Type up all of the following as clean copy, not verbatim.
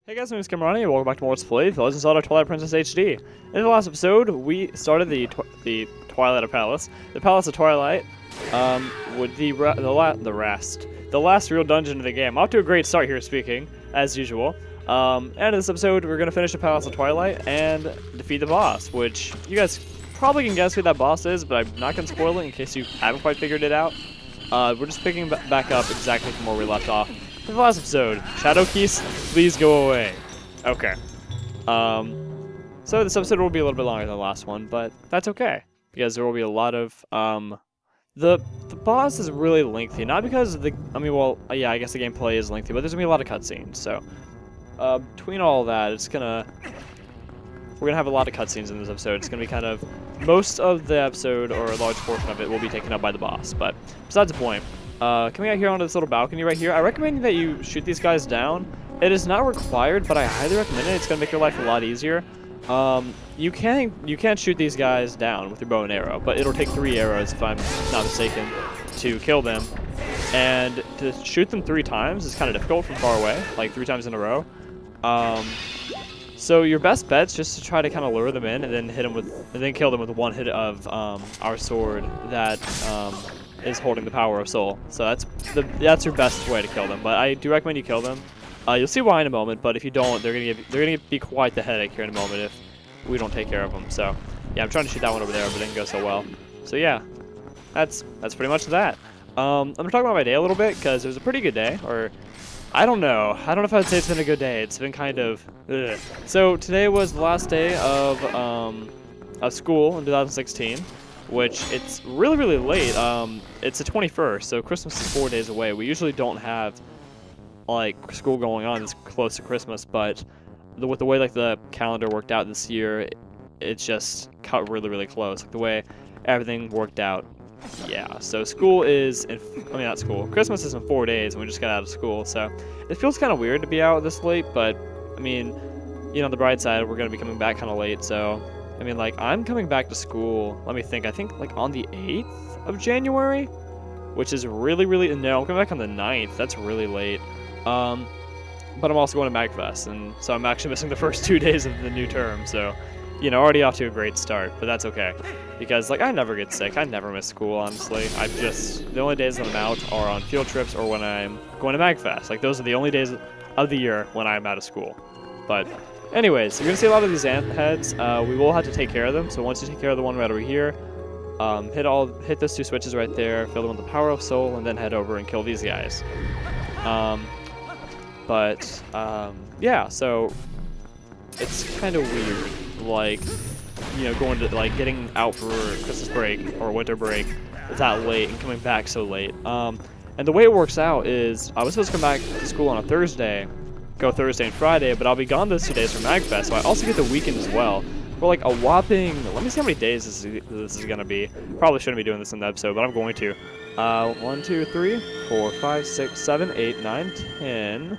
Hey guys, my name is Camerani, and welcome back to more Let's Play The Legend of Zelda Twilight Princess HD. In the last episode, we started the Twilight Palace, the Palace of Twilight, with the last real dungeon of the game. Off to a great start here, speaking as usual. And in this episode, we're gonna finish the Palace of Twilight and defeat the boss, which you guys probably can guess who that boss is, but I'm not gonna spoil it in case you haven't quite figured it out. We're just picking back up exactly from where we left off. In the last episode, Shadow Keys, please go away. Okay. So this episode will be a little bit longer than the last one, but that's okay. Because there will be a lot of, the boss is really lengthy. Not because of the, yeah, I guess the gameplay is lengthy, but there's gonna be a lot of cutscenes, so. Between all that, we're gonna have a lot of cutscenes in this episode. It's gonna be kind of, most of the episode, or a large portion of it, will be taken up by the boss, but besides the point. Coming out here onto this little balcony right here, I recommend that you shoot these guys down. It is not required, but I highly recommend it. It's going to make your life a lot easier. You can't shoot these guys down with your bow and arrow, but it'll take 3 arrows, if I'm not mistaken, to kill them. And to shoot them 3 times is kind of difficult from far away, like 3 times in a row. So your best bet's just to try to kind of lure them in and then kill them with one hit of our sword that is holding the power of soul. So that's your best way to kill them. But I do recommend you kill them. You'll see why in a moment. But if you don't, they're gonna be quite the headache here in a moment if we don't take care of them. So yeah, I'm trying to shoot that one over there, but it didn't go so well. So yeah, that's pretty much that. I'm gonna talk about my day a little bit because it was a pretty good day. Or I don't know if I would say it's been a good day. It's been kind of ugh. So today was the last day of school in 2016. Which it's really late. It's the 21st, so Christmas is 4 days away. We usually don't have like school going on this close to Christmas, but with the way like the calendar worked out this year, it's just cut really close. Like the way everything worked out. Yeah, so school is not school. Christmas is in 4 days, and we just got out of school, so it feels kind of weird to be out this late. But I mean, you know, on the bright side, we're gonna be coming back kind of late, so. I mean, like, I'm coming back to school, let me think, I think, like, on the 8th of January? Which is really, no, I'm coming back on the 9th, that's really late. But I'm also going to MagFest, and so I'm actually missing the first 2 days of the new term, so, you know, already off to a great start, but that's okay. Because, like, I never get sick, I never miss school, honestly. the only days that I'm out are on field trips or when I'm going to MagFest. Like, those are the only days of the year when I'm out of school. But anyways, you're going to see a lot of these Zant heads. We will have to take care of them. So once you take care of the one right over here, hit those 2 switches right there, fill them with the power of soul, and then head over and kill these guys. Yeah, so it's kind of weird, like, you know, going to, like, getting out for Christmas break or winter break that late and coming back so late. And the way it works out is I was supposed to come back to school on a Thursday, go Thursday and Friday, but I'll be gone those 2 days from MagFest, so I also get the weekend as well. For like a whopping, let me see how many days this is gonna be. Probably shouldn't be doing this in the episode, but I'm going to. 1, 2, 3, 4, 5, 6, 7, 8, 9, 10,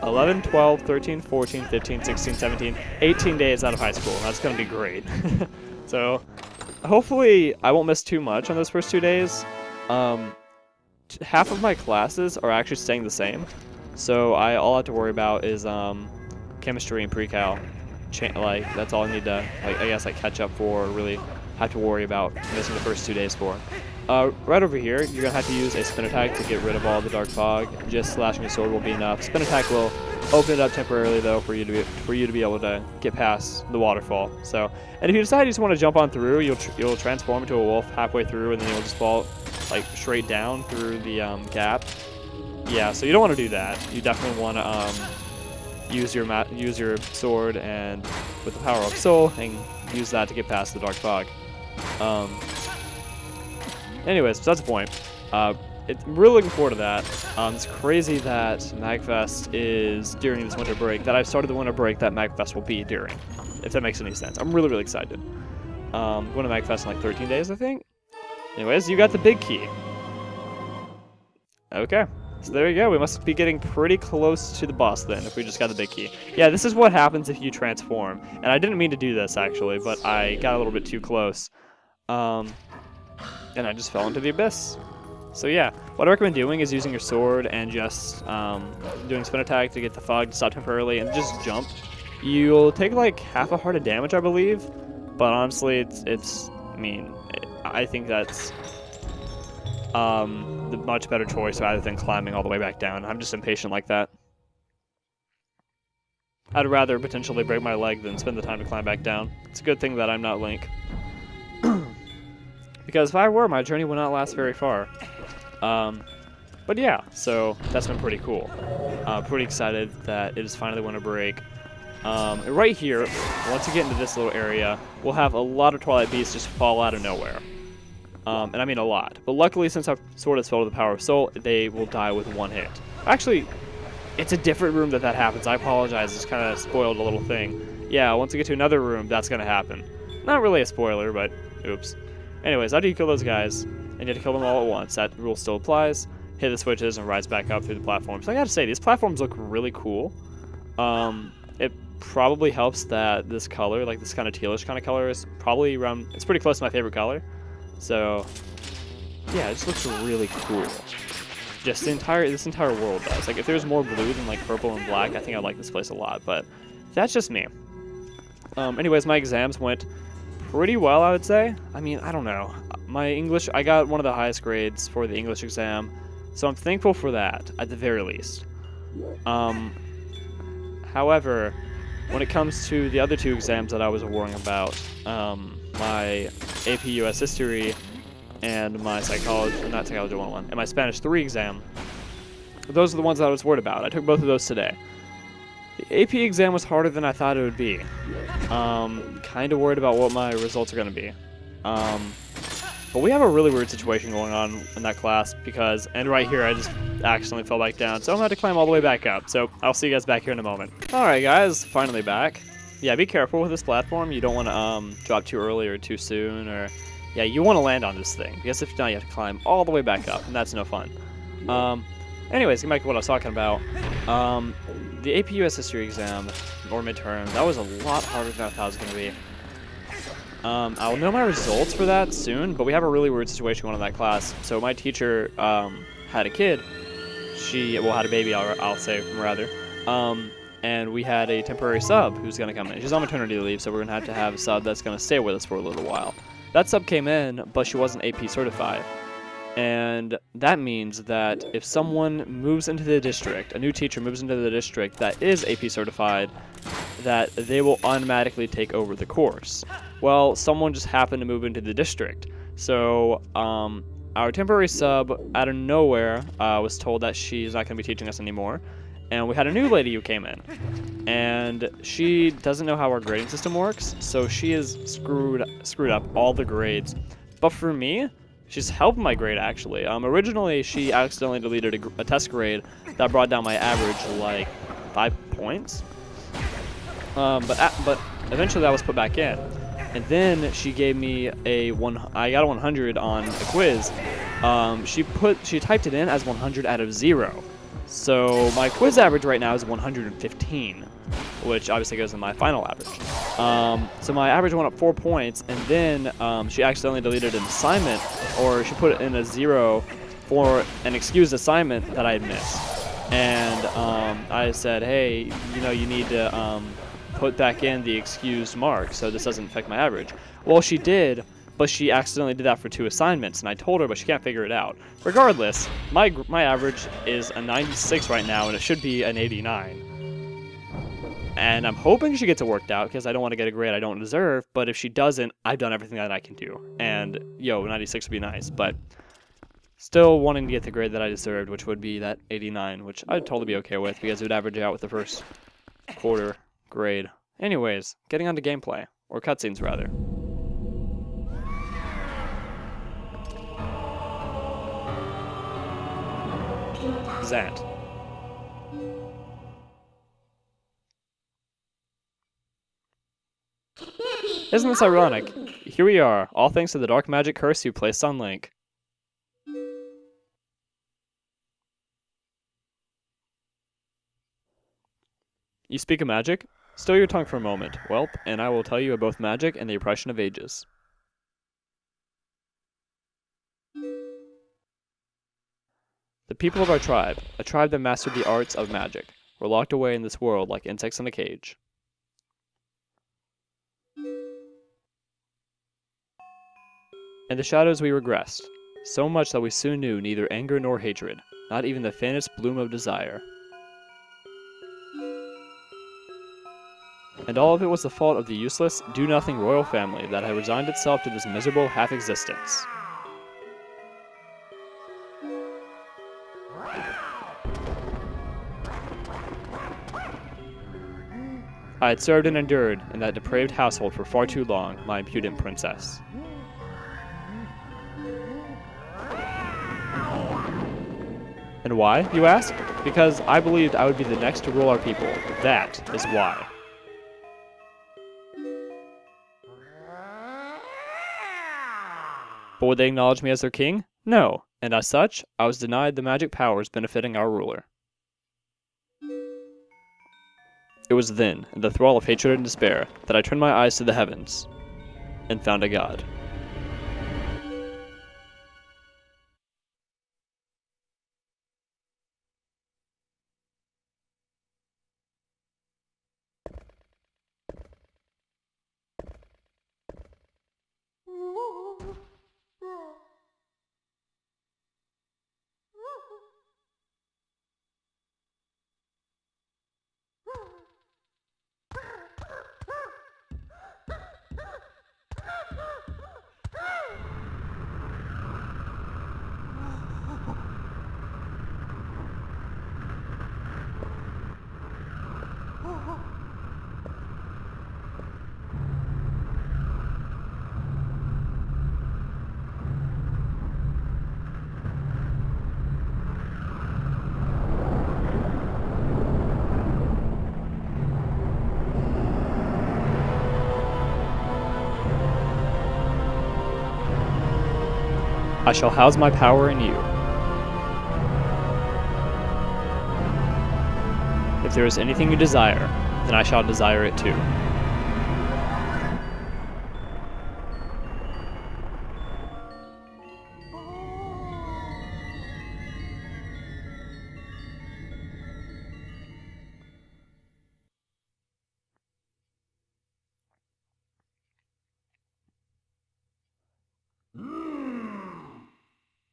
11, 12, 13, 14, 15, 16, 17, 18 days out of high school. That's gonna be great. So hopefully I won't miss too much on those first 2 days. Half of my classes are actually staying the same. So all I have to worry about is chemistry and pre-cal. Like that's all I need to, like, I guess, like, catch up for, or really have to worry about missing the first 2 days for. Right over here, you're gonna have to use a spin attack to get rid of all the dark fog. Just slashing your sword will be enough. Spin attack will open it up temporarily though for you to be able to get past the waterfall. So, and if you decide you just want to jump on through, you'll transform into a wolf halfway through, and then you'll just fall like straight down through the gap. Yeah, so you don't want to do that. You definitely want to use your sword and with the power of soul and use that to get past the dark fog. Anyways, so that's the point. I'm really looking forward to that. It's crazy that MagFest is during this winter break. That I've started the winter break that MagFest will be during. If that makes any sense. I'm really excited. Going to MagFest in like 13 days, I think. Anyways, you got the big key. Okay. So there you go, we must be getting pretty close to the boss then, if we just got the big key. Yeah, this is what happens if you transform. And I didn't mean to do this, actually, but I got a little bit too close. And I just fell into the abyss. So yeah, what I recommend doing is using your sword and just doing spin attack to get the fog to stop temporarily and just jump. You'll take like half a heart of damage, I believe, but honestly, I think that's the much better choice rather than climbing all the way back down. I'm just impatient like that. I'd rather potentially break my leg than spend the time to climb back down. It's a good thing that I'm not Link. Because if I were, my journey would not last very far. But yeah, so that's been pretty cool. Pretty excited that it is finally going to break. Right here, once you get into this little area, we'll have a lot of Twilight Beasts just fall out of nowhere. And I mean a lot. But luckily, since our sword is filled with the power of soul, they will die with one hit. Actually, it's a different room that happens. I apologize, just kind of spoiled a little thing. Yeah, once we get to another room, that's going to happen. Not really a spoiler, but oops. Anyways, after you kill those guys, and you have to kill them all at once, that rule still applies. Hit the switches and rise back up through the platforms. So I gotta say, these platforms look really cool. It probably helps that this color, like this kind of tealish kind of color, is probably around, it's pretty close to my favorite color. So, yeah, it just looks really cool. Just this entire world does. Like, if there's more blue than like purple and black, I think I'd like this place a lot, but that's just me. Anyways, my exams went pretty well, I would say. I mean, I don't know. My English, I got one of the highest grades for the English exam, so I'm thankful for that, at the very least. However, when it comes to the other two exams that I was worrying about, my AP US History and my Psychology 101, and my Spanish 3 exam, those are the ones that I was worried about. I took both of those today. The AP exam was harder than I thought it would be. Kind of worried about what my results are going to be. But we have a really weird situation going on in that class because, and right here I just accidentally fell back down, so I'm going to have to climb all the way back up. So I'll see you guys back here in a moment. Alright guys, finally back. Yeah, be careful with this platform. You don't want to drop too early or too soon, or yeah, you want to land on this thing, because if not, you have to climb all the way back up, and that's no fun. Anyways, getting back to what I was talking about, the AP US History exam, or midterm, that was a lot harder than I thought it was going to be. I'll know my results for that soon, but we have a really weird situation going on in that class. So my teacher had a kid. Had a baby, I'll say, rather. And we had a temporary sub who's going to come in. She's on maternity leave, so we're going to have a sub that's going to stay with us for a little while. That sub came in, but she wasn't AP certified. And that means that if someone moves into the district, a new teacher moves into the district that is AP certified, that they will automatically take over the course. Well, someone just happened to move into the district. So, our temporary sub, out of nowhere, was told that she's not going to be teaching us anymore. And we had a new lady who came in. And she doesn't know how our grading system works, so she has screwed up all the grades. But for me, she's helped my grade, actually. Originally, she accidentally deleted a test grade that brought down my average, like, 5 points. But eventually that was put back in. And then she gave me I got a 100 on a quiz. She typed it in as 100 out of 0. So my quiz average right now is 115, which obviously goes in my final average. So my average went up 4 points, and then she accidentally deleted an assignment, or she put it in a 0 for an excused assignment that I had missed. And I said, hey, you need to put back in the excused mark so this doesn't affect my average. Well, she did, but she accidentally did that for 2 assignments, and I told her, but she can't figure it out. Regardless, my average is a 96 right now, and it should be an 89. And I'm hoping she gets it worked out, because I don't want to get a grade I don't deserve, but if she doesn't, I've done everything that I can do. And, 96 would be nice, but still wanting to get the grade that I deserved, which would be that 89, which I'd totally be okay with, because it would average out with the first quarter grade. Anyways, getting on to gameplay, or cutscenes rather. Zant. Isn't this ironic? Here we are, all thanks to the dark magic curse you placed on Link. You speak of magic? Still your tongue for a moment, whelp, and I will tell you of both magic and the oppression of ages. The people of our tribe, a tribe that mastered the arts of magic, were locked away in this world like insects in a cage. In the shadows we regressed, so much that we soon knew neither anger nor hatred, not even the faintest bloom of desire. And all of it was the fault of the useless, do-nothing royal family that had resigned itself to this miserable half-existence. I had served and endured in that depraved household for far too long, my impudent princess. And why, you ask? Because I believed I would be the next to rule our people. That is why. But would they acknowledge me as their king? No, and as such, I was denied the magic powers benefiting our ruler. It was then, in the thrall of hatred and despair, that I turned my eyes to the heavens and found a god. I shall house my power in you. If there is anything you desire, then I shall desire it too.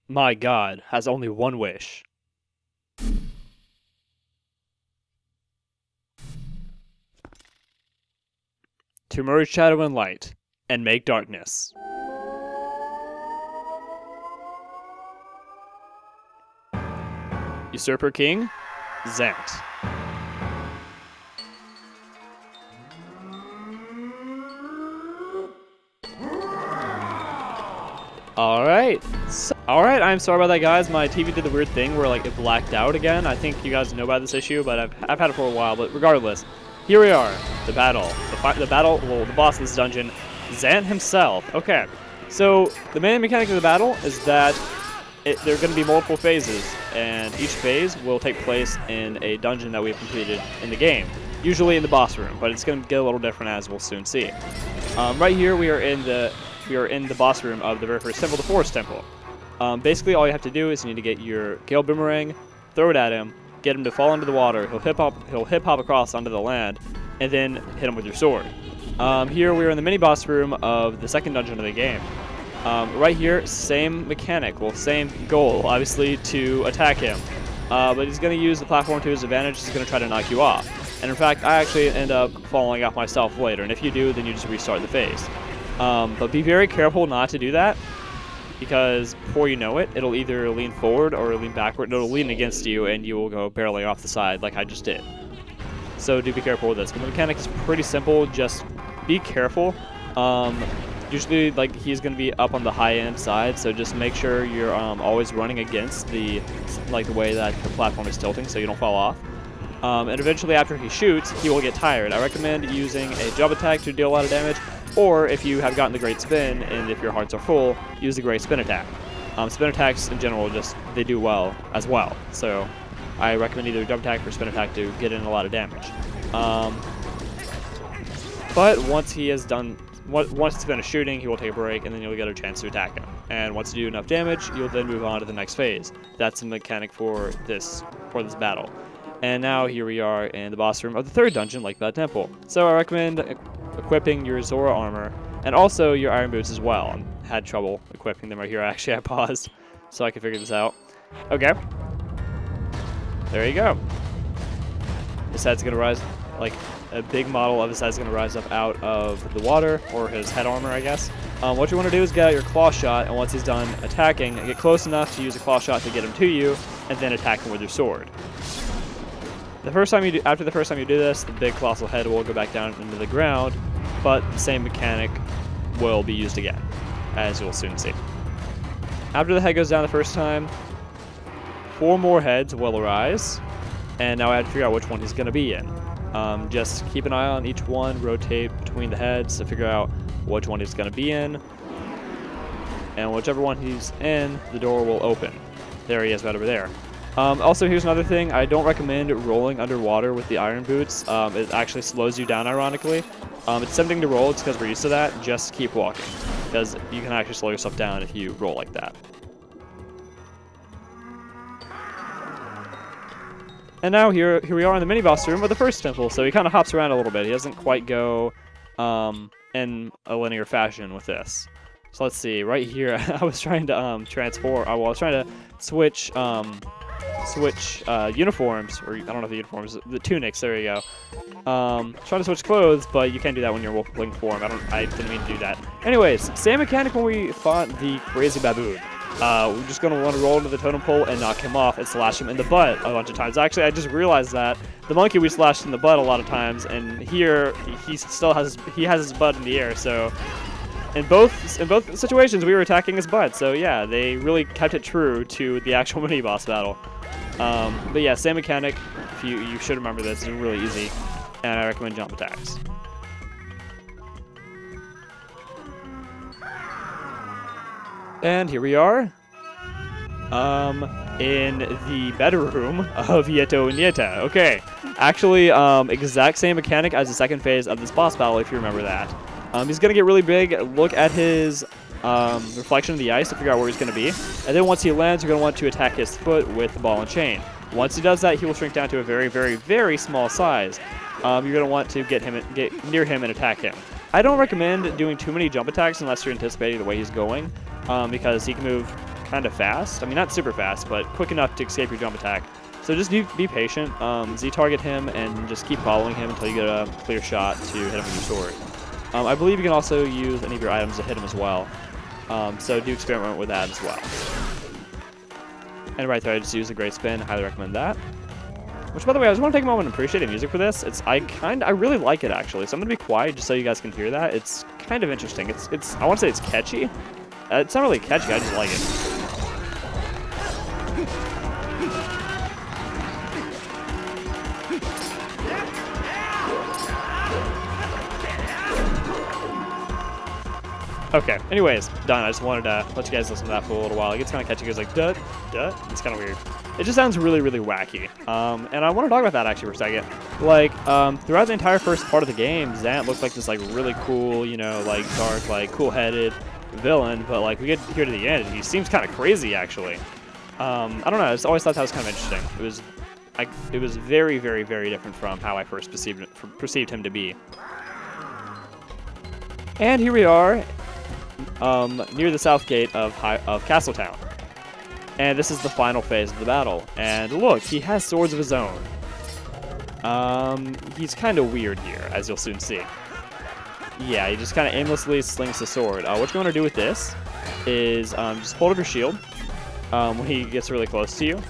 My god has only one wish. To merge shadow and light, and make darkness. Usurper King, Zant. Alright, I'm sorry about that, guys. My TV did the weird thing where, like, it blacked out again. I think you guys know about this issue, but I've had it for a while. But regardless, here we are. The battle. The boss of this dungeon, Zant himself. Okay, so the main mechanic of the battle is that there are going to be multiple phases, and each phase will take place in a dungeon that we've completed in the game. Usually in the boss room, but it's going to get a little different, as we'll soon see. Right here, we are in the boss room of the very first temple, the Forest Temple. Basically, all you have to do is you need to get your Gale Boomerang, throw it at him, get him to fall into the water. He'll hip hop across onto the land, and then hit him with your sword. Here we are in the mini boss room of the second dungeon of the game. Right here, same mechanic, well, same goal, obviously, to attack him. But he's going to use the platform to his advantage. He's going to try to knock you off. And in fact, I actually end up falling off myself later. And if you do, then you just restart the phase. But be very careful not to do that, because before you know it, it'll either lean forward or lean backward. It'll lean against you, and you will go barreling off the side like I just did. So do be careful with this. But the mechanic is pretty simple. Just be careful. Usually, like, he's going to be up on the high-end side, so just make sure you're always running against the way that the platform is tilting, so you don't fall off. And eventually, after he shoots, he will get tired. I recommend using a jump attack to deal a lot of damage, or if you have gotten the Great Spin, and if your hearts are full, use the Great Spin attack. Spin attacks, in general, they do well as well. So I recommend either jump attack or spin attack to get in a lot of damage. But once he is done, once he's finished shooting, he will take a break, and then you'll get a chance to attack him. And once you do enough damage, you'll then move on to the next phase. That's the mechanic for this battle. And now here we are in the boss room of the third dungeon, Lake Blood Temple. So I recommend equipping your Zora armor and also your iron boots as well. I had trouble equipping them right here. Actually, I paused so I could figure this out. Okay. There you go. His head's gonna rise, like a big model of his head's gonna rise up out of the water, or his head armor, I guess. What you want to do is get out your claw shot, and once he's done attacking, get close enough to use a claw shot to get him to you, and then attack him with your sword. After the first time you do this, the big colossal head will go back down into the ground, but the same mechanic will be used again, as you'll soon see. After the head goes down the first time, 4 more heads will arise, and now I have to figure out which one he's going to be in. Just keep an eye on each one, rotate between the heads to figure out which one he's going to be in, and whichever one he's in, the door will open. There he is right over there. Also, here's another thing. I don't recommend rolling underwater with the iron boots. It actually slows you down, ironically. It's tempting to roll. It's because we're used to that. Just keep walking, because you can actually slow yourself down if you roll like that. And now here we are in the mini-boss room of the first temple. So he kind of hops around a little bit. He doesn't quite go in a linear fashion with this. So let's see. Right here, I was trying to transform. Well, I was trying to switch uniforms, or I don't know if the uniforms, the tunics. There you go. Trying to switch clothes, but you can't do that when you're wolf-link form. I didn't mean to do that. Anyways, same mechanic when we fought the crazy baboon. We're just going to want to roll into the totem pole and knock him off and slash him in the butt a bunch of times. Actually, I just realized that the monkey we slashed in the butt a lot of times, and here he still has his butt in the air. So in both situations, we were attacking his butt. So yeah, they really kept it true to the actual mini boss battle. But yeah, same mechanic. You should remember this. It's really easy, and I recommend jump attacks. And here we are, in the bedroom of Yeto and Yeta. Okay, actually, exact same mechanic as the second phase of this boss battle, if you remember that. He's gonna get really big. Look at his reflection in the ice to figure out where he's gonna be, and then once he lands, you're gonna want to attack his foot with the ball and chain. Once he does that, he will shrink down to a very, very, very small size. You're gonna want to get near him and attack him. I don't recommend doing too many jump attacks unless you're anticipating the way he's going. Because he can move kind of fast. I mean, not super fast, but quick enough to escape your jump attack. So just be patient. Z-target him and just keep following him until you get a clear shot to hit him with your sword. I believe you can also use any of your items to hit him as well. So do experiment with that as well. And right there, I just used a great spin. Highly recommend that. Which, by the way, I just want to take a moment and appreciate the music for this. I really like it, actually. So I'm going to be quiet just so you guys can hear that. It's kind of interesting. I want to say it's catchy. It's not really catchy, I just like it. Okay, anyways, done. I just wanted to let you guys listen to that for a little while. It gets kind of catchy. It goes like, duh, duh. It's kind of weird. It just sounds really, really wacky. And I want to talk about that actually for a second. Like, throughout the entire first part of the game, Zant looked like this like really cool, you know, like dark, like cool-headed villain, but like we get here to the end and he seems kind of crazy actually. I don't know, I just always thought that was kind of interesting. It was very, very, very different from how I first perceived him to be. And here we are near the south gate of Castletown, and this is the final phase of the battle. And look, he has swords of his own. He's kind of weird here, as you'll soon see. Yeah, he just kind of aimlessly slings the sword. What you want to do with this is just hold up your shield when he gets really close to you,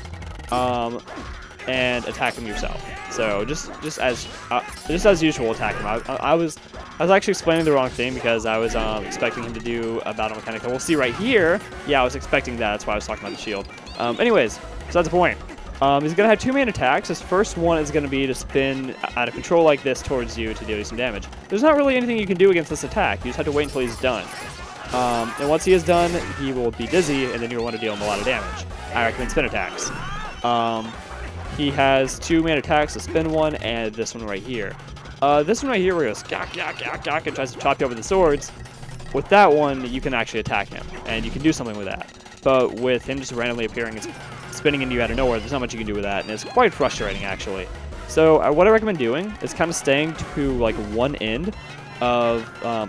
and attack him yourself. So just as usual, attack him. I was actually explaining the wrong thing because I was expecting him to do a battle mechanic. We'll see right here. Yeah, I was expecting that. That's why I was talking about the shield. Anyways, besides the point. He's going to have 2 main attacks. His first one is going to be to spin out of control like this towards you to deal you some damage. There's not really anything you can do against this attack. You just have to wait until he's done. And once he is done, he will be dizzy, and then you'll want to deal him a lot of damage. I recommend spin attacks. He has 2 main attacks, a spin one, and this one right here. This one right here where he goes, gak, gak, gak, gak, and tries to chop you up with the swords, with that one, you can actually attack him, and you can do something with that. But with him just randomly appearing and spinning into you out of nowhere, there's not much you can do with that, and it's quite frustrating, actually. So what I recommend doing is kind of staying to, like, one end of, I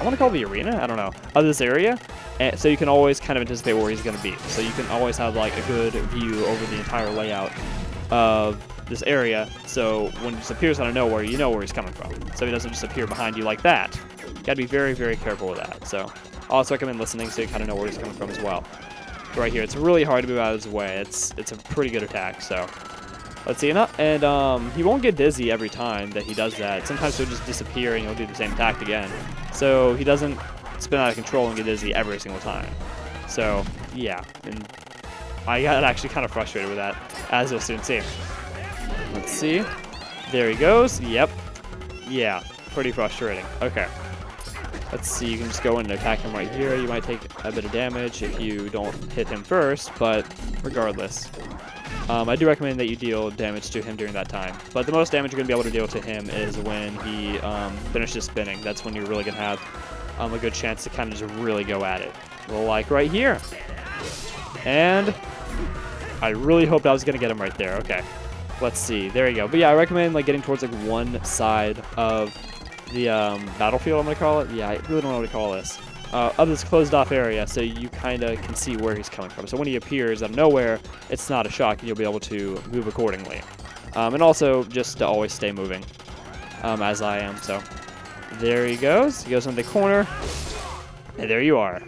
want to call it the arena? I don't know. Of this area. And so you can always kind of anticipate where he's going to be. So you can always have, like, a good view over the entire layout of this area. So when he just appears out of nowhere, you know where he's coming from. So he doesn't just appear behind you like that. You got to be very, very careful with that. So I also recommend listening so you kind of know where he's coming from as well. Right here, it's really hard to move out of his way. It's a pretty good attack, so let's see. And he won't get dizzy every time that he does that. Sometimes he'll just disappear and he'll do the same attack again. So he doesn't spin out of control and get dizzy every single time. So yeah, and I got actually kind of frustrated with that, as you'll soon see. Let's see. There he goes. Yep. Yeah, pretty frustrating. Okay. Let's see, you can just go in and attack him right here. You might take a bit of damage if you don't hit him first, but regardless. I do recommend that you deal damage to him during that time. But the most damage you're going to be able to deal to him is when he finishes spinning. That's when you're really going to have a good chance to kind of just really go at it. Like right here. And I really hoped I was going to get him right there. Okay. Let's see. There you go. But yeah, I recommend like getting towards like one side of the battlefield, I'm going to call it. Yeah, I really don't know what to call this. Of this closed off area, so you kind of can see where he's coming from. So when he appears out of nowhere, it's not a shock, and you'll be able to move accordingly. And also, just to always stay moving, as I am. So there he goes. He goes in the corner, and there you are.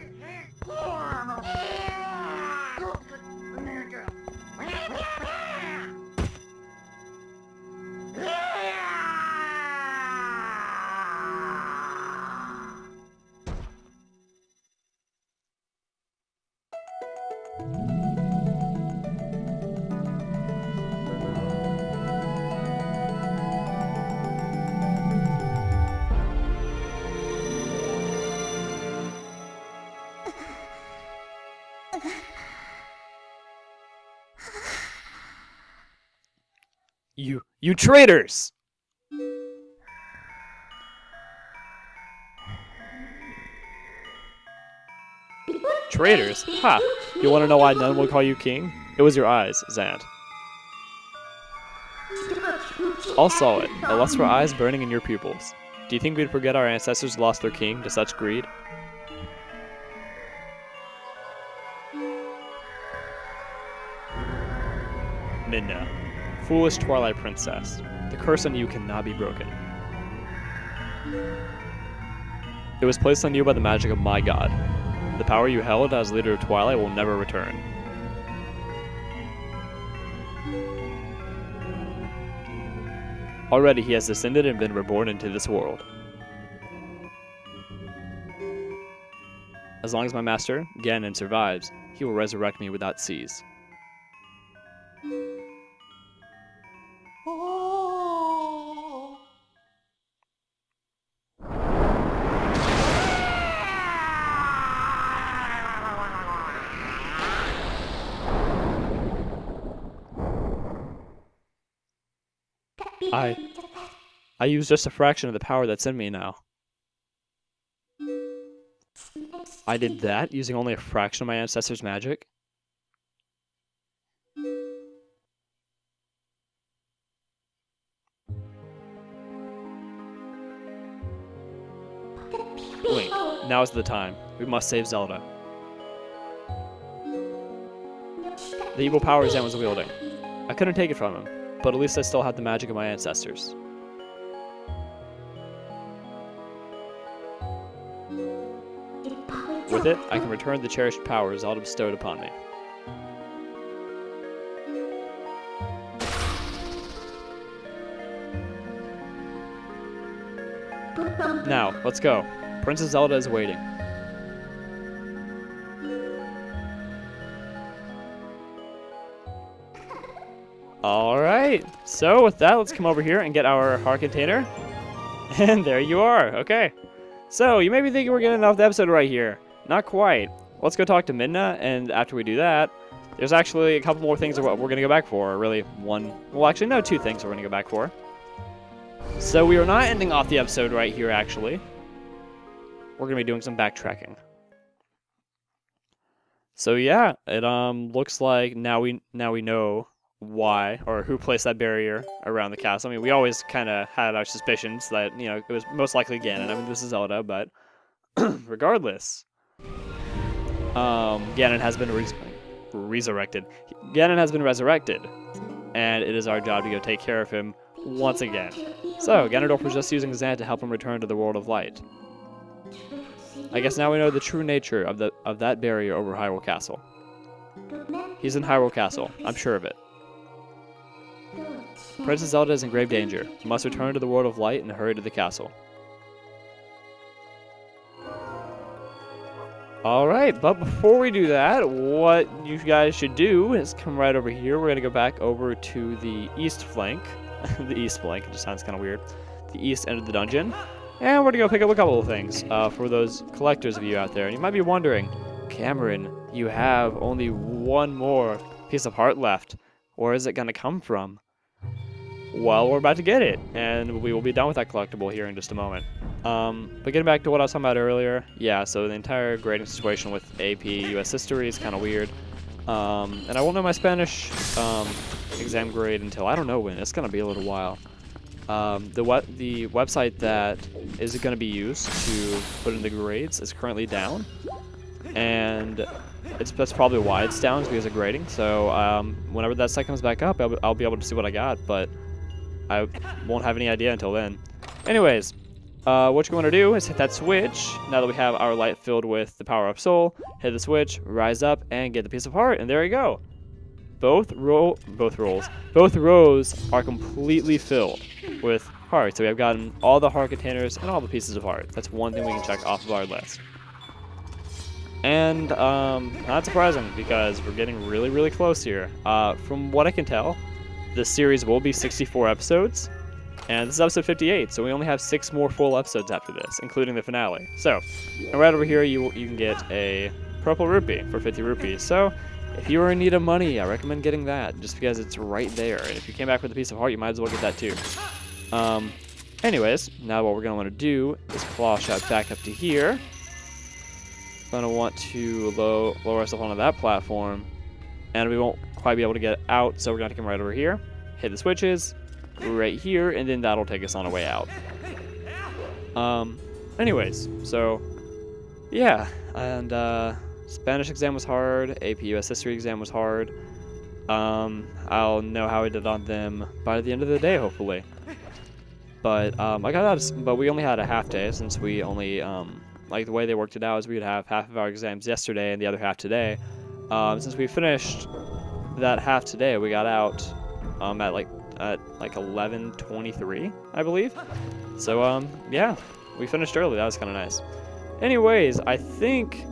You traitors! Traitors? Ha! You want to know why none will call you king? It was your eyes, Zant. All saw it, the lustful eyes burning in your pupils. Do you think we'd forget our ancestors lost their king to such greed? Midna. Foolish Twilight Princess, the curse on you cannot be broken. It was placed on you by the magic of my god. The power you held as leader of Twilight will never return. Already he has descended and been reborn into this world. As long as my master, Ganon, survives, he will resurrect me without cease. I use just a fraction of the power that's in me now. I did that using only a fraction of my ancestors' magic? Link, now is the time. We must save Zelda. The evil power Zant was wielding. I couldn't take it from him, but at least I still had the magic of my ancestors. With it, I can return the cherished power Zelda bestowed upon me. Now, let's go. Princess Zelda is waiting. Alright, so with that, let's come over here and get our heart container. And there you are, okay. So, you may be thinking we're getting off the episode right here. Not quite. Let's go talk to Midna, and after we do that, there's actually a couple more things that we're going to go back for. Really, two things we're going to go back for. So we are not ending off the episode right here, actually. we're gonna be doing some backtracking. So yeah, it looks like now we know why or who placed that barrier around the castle. I mean, we always kind of had our suspicions that, you know, it was most likely Ganon. I mean, this is Zelda, but regardless, Ganon has been resurrected. Ganon has been resurrected, and it is our job to go take care of him once again. So Ganondorf was just using Zant to help him return to the world of light. I guess now we know the true nature of that barrier over Hyrule Castle. He's in Hyrule Castle, I'm sure of it. Princess Zelda is in grave danger. You must return to the world of light and hurry to the castle. Alright, but before we do that, what you guys should do is come right over here. We're going to go back over to the east flank. The east flank, it just sounds kind of weird. The east end of the dungeon. And we're going to go pick up a couple of things for those collectors of you out there. And you might be wondering, Cameron, you have only one more piece of heart left. Where is it going to come from? Well, we're about to get it, and we will be done with that collectible here in just a moment. But getting back to what I was talking about earlier, yeah, so the entire grading situation with AP US History is kind of weird. And I won't know my Spanish exam grade until I don't know when. It's going to be a little while. The website that is going to be used to put in the grades is currently down, and that's probably why it's down, is because of grading. So whenever that site comes back up, I'll be able to see what I got, but I won't have any idea until then. Anyways, what you're going to do is hit that switch. Now that we have our light filled with the power-up soul, hit the switch, rise up, and get the piece of heart, and there you go. Both rows are completely filled with hearts. So we have gotten all the heart containers and all the pieces of heart. That's one thing we can check off of our list. And not surprising, because we're getting really, really close here. From what I can tell, this series will be 64 episodes, and this is episode 58, so we only have 6 more full episodes after this, including the finale. So, and right over here, you can get a purple rupee for 50 rupees. So, if you are in need of money, I recommend getting that, just because it's right there. And if you came back with a piece of heart, you might as well get that too. Anyways, now what we're going to want to do is claw shot back up to here. Going to want to lower ourselves onto that platform, and we won't quite be able to get out, so we're going to come right over here, hit the switches right here, and then that'll take us on our way out. Anyways, so yeah, and Spanish exam was hard, AP US History exam was hard. I'll know how I did on them by the end of the day, hopefully. But but we only had a half day, since we only like the way they worked it out is we would have half of our exams yesterday and the other half today. Since we finished that half today, we got out at like 11:23, I believe. So yeah, we finished early. That was kind of nice. Anyways, I think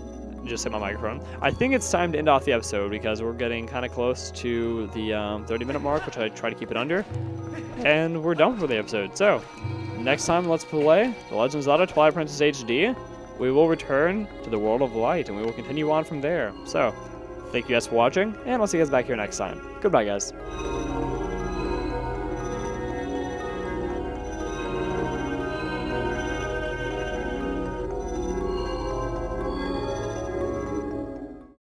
just hit my microphone. I think it's time to end off the episode, because we're getting kind of close to the 30-minute mark, which I try to keep it under, and we're done for the episode. So next time, let's play The Legend of Zelda: Twilight Princess HD. We will return to the world of light, and we will continue on from there. So thank you guys for watching, and I'll see you guys back here next time. Goodbye, guys.